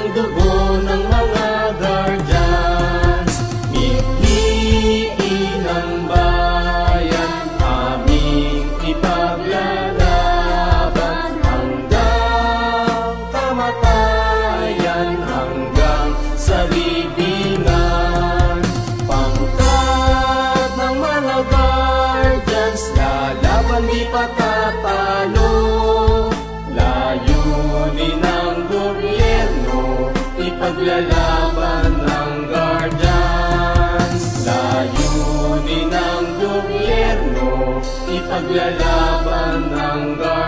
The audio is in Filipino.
ng dugo ng mga guardians. Mithiin ang bayan, aming ipaglalaban hanggang kamatayan, hanggang sa libingan. Pangkat ng mga guardians, lalaban di patatalo. Layunin ng gobyerno, ipaglalaban ng guardians. Layunin ng gobyerno, ipaglalaban ng guardians.